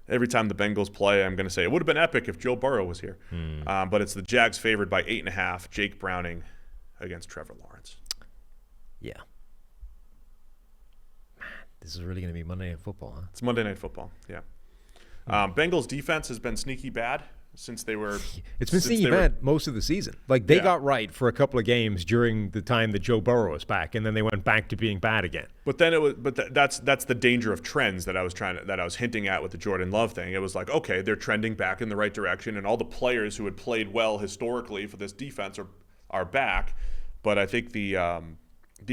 every time the Bengals play, I'm going to say it would have been epic if Joe Burrow was here. But it's the Jags favored by 8.5. Jake Browning against Trevor Lawrence. Yeah. Man, this is really going to be Monday Night Football, huh? It's Monday Night Football, yeah. Bengals defense has been sneaky bad since they were. It's been sneaky bad most of the season. Like they got right for a couple of games during the time that Joe Burrow was back, and then they went back to being bad again. But then it was. But that's the danger of trends that I was hinting at with the Jordan Love thing. It was like, okay, they're trending back in the right direction, and all the players who had played well historically for this defense are back. But I think the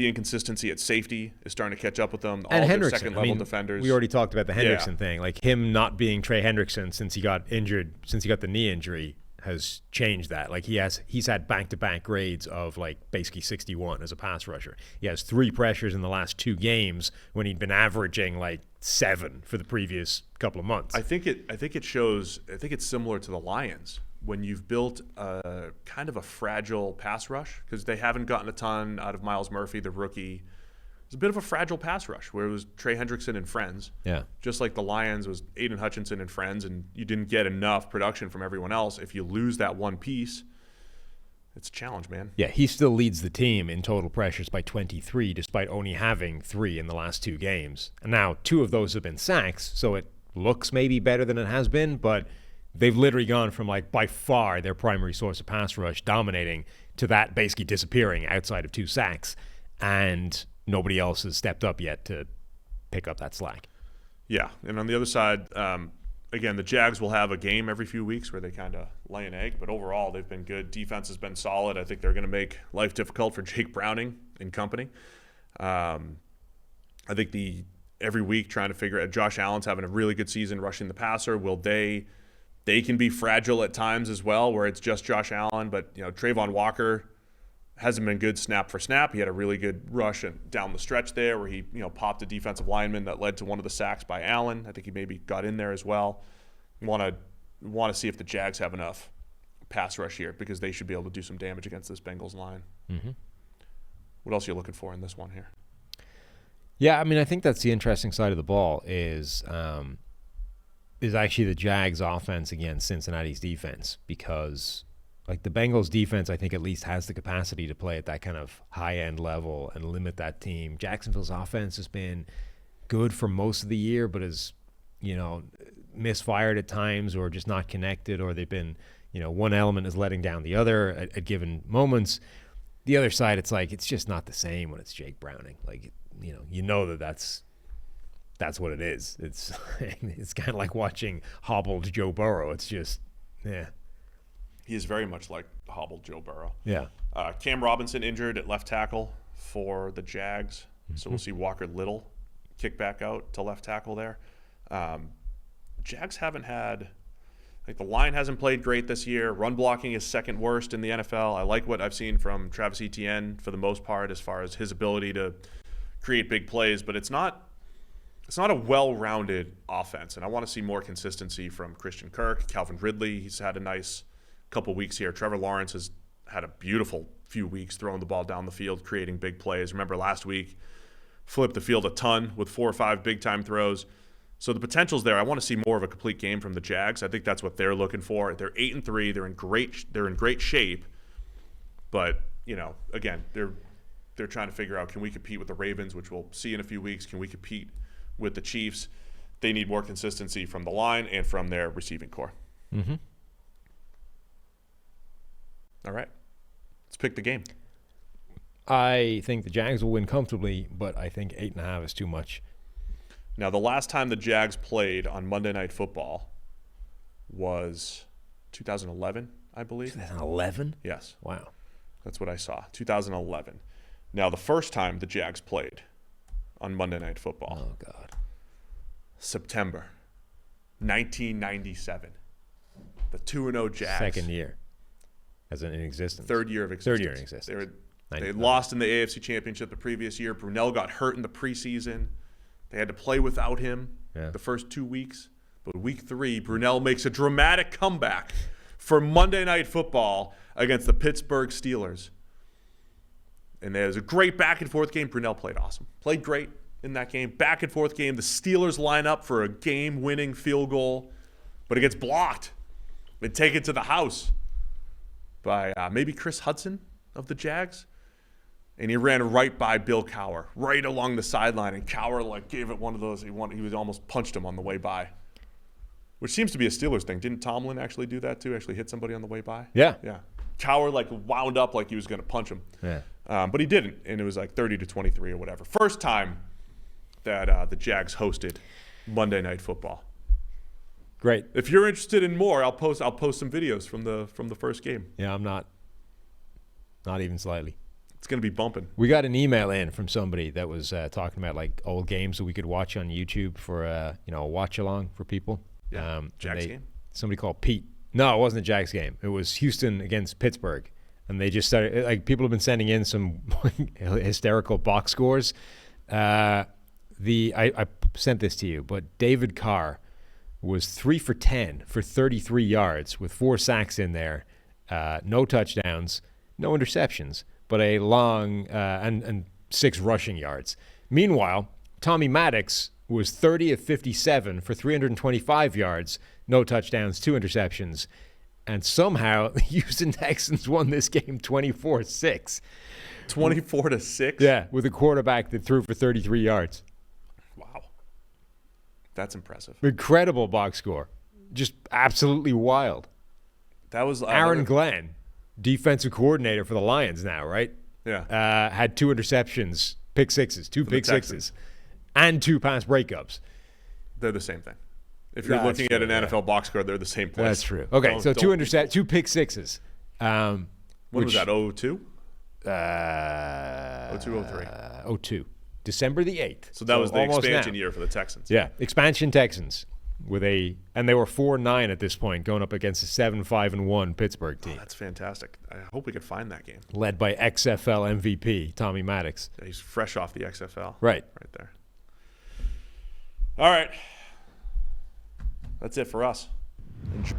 inconsistency at safety is starting to catch up with them. And all Hendrickson, their second-level defenders. We already talked about the Hendrickson thing. Like him not being Trey Hendrickson since he got injured, since he got the knee injury, has changed that. Like he's had back-to-back grades of like basically 61 as a pass rusher. He has 3 pressures in the last 2 games when he'd been averaging like 7 for the previous couple of months. I think it shows. I think it's similar to the Lions. When you've built a kind of a fragile pass rush, because they haven't gotten a ton out of Myles Murphy, the rookie. It's a bit of a fragile pass rush where it was Trey Hendrickson and friends. Yeah. Just like the Lions was Aiden Hutchinson and friends, and you didn't get enough production from everyone else. If you lose that one piece, it's a challenge, man. Yeah, he still leads the team in total pressures by 23, despite only having 3 in the last 2 games. And now 2 of those have been sacks, so it looks maybe better than it has been, but they've literally gone from like by far their primary source of pass rush dominating to that basically disappearing outside of 2 sacks, and nobody else has stepped up yet to pick up that slack. Yeah, and on the other side, again, the Jags will have a game every few weeks where they kind of lay an egg, but overall they've been good. Defense has been solid. I think they're going to make life difficult for Jake Browning and company. I think every week trying to figure out, Josh Allen's having a really good season rushing the passer. Will they can be fragile at times as well, where it's just Josh Allen. But Trayvon Walker hasn't been good snap for snap. He had a really good rush down the stretch there, where he popped a defensive lineman that led to one of the sacks by Allen. I think he maybe got in there as well. Want to see if the Jags have enough pass rush here, because they should be able to do some damage against this Bengals line. Mm-hmm. What else are you looking for in this one here? Yeah, I mean, I think that's the interesting side of the ball is actually the Jags offense against Cincinnati's defense, because like the Bengals defense, I think at least has the capacity to play at that kind of high-end level and limit that team. Jacksonville's offense has been good for most of the year, but is, misfired at times, or just not connected, or they've been, one element is letting down the other at given moments. The other side, it's like, it's just not the same when it's Jake Browning. Like, that's what it is. It's kind of like watching hobbled Joe Burrow. It's just, yeah. He is very much like hobbled Joe Burrow. Yeah. Cam Robinson injured at left tackle for the Jags. Mm-hmm. So we'll see Walker Little kick back out to left tackle there. Jags haven't had, like, the line hasn't played great this year. Run blocking is second worst in the NFL. I like what I've seen from Travis Etienne for the most part as far as his ability to create big plays, but it's not a well-rounded offense, and I want to see more consistency from Christian Kirk. Calvin Ridley, he's had a nice couple weeks here. Trevor Lawrence has had a beautiful few weeks throwing the ball down the field, creating big plays. Remember last week, flipped the field a ton with 4 or 5 big-time throws. So the potential's there. I want to see more of a complete game from the Jags. I think that's what they're looking for. They're 8-3. They're in great shape, but again, they're trying to figure out, can we compete with the Ravens, which we'll see in a few weeks? Can we compete with the Chiefs? They need more consistency from the line and from their receiving core. Mm-hmm. All right. Let's pick the game. I think the Jags will win comfortably, but I think 8.5 is too much. Now, the last time the Jags played on Monday Night Football was 2011, I believe. 2011? Yes. Wow. That's what I saw, 2011. Now, the first time the Jags played on Monday Night Football. Oh, God. September 1997. The 2-0 Jags. Second year as in existence. Third year of existence. Third year in existence. They lost in the AFC Championship the previous year. Brunell got hurt in the preseason. They had to play without him the first 2 weeks. But week 3, Brunell makes a dramatic comeback for Monday Night Football against the Pittsburgh Steelers. And there's a great back-and-forth game. Brunell played awesome. Played great. in that game. Back and forth game. The Steelers line up for a game-winning field goal, but it gets blocked. They take it to the house by maybe Chris Hudson of the Jags. And he ran right by Bill Cowher, right along the sideline. And Cowher gave it one of those. He was almost punched him on the way by, which seems to be a Steelers thing. Didn't Tomlin actually do that too? Actually hit somebody on the way by? Yeah. Yeah. Cowher wound up like he was going to punch him. Yeah. But he didn't, and it was 30-23 or whatever. First time that the Jags hosted Monday Night Football. Great. If you're interested in more, I'll post some videos from the first game. Yeah, I'm not even slightly. It's going to be bumping. We got an email in from somebody that was talking about old games that we could watch on YouTube for a watch along for people. Yeah. Jags game. Somebody called Pete. No, it wasn't a Jags game. It was Houston against Pittsburgh, and they just started. People have been sending in some hysterical box scores. I sent this to you, but David Carr was 3 for 10 for 33 yards with 4 sacks in there, no touchdowns, no interceptions, but a long and 6 rushing yards. Meanwhile, Tommy Maddox was 30 of 57 for 325 yards, no touchdowns, 2 interceptions, and somehow the Houston Texans won this game 24-6. 24-6? Yeah, with a quarterback that threw for 33 yards. Wow. That's impressive. Incredible box score. Just absolutely wild. That was Aaron Glenn, defensive coordinator for the Lions now, right? Yeah. Had 2 interceptions, pick sixes, 2 pick sixes, and 2 pass breakups. They're the same thing. If you're looking at an NFL box score, they're the same place. That's true. Okay, so 2 pick sixes. When was that, 02? 02, 03. 02. December the 8th. So that was the expansion year for the Texans. Yeah, expansion Texans. And they were 4-9 at this point, going up against a 7-5-1 Pittsburgh team. Oh, that's fantastic. I hope we could find that game. Led by XFL MVP Tommy Maddox. Yeah, he's fresh off the XFL. Right there. All right. That's it for us. Enjoy.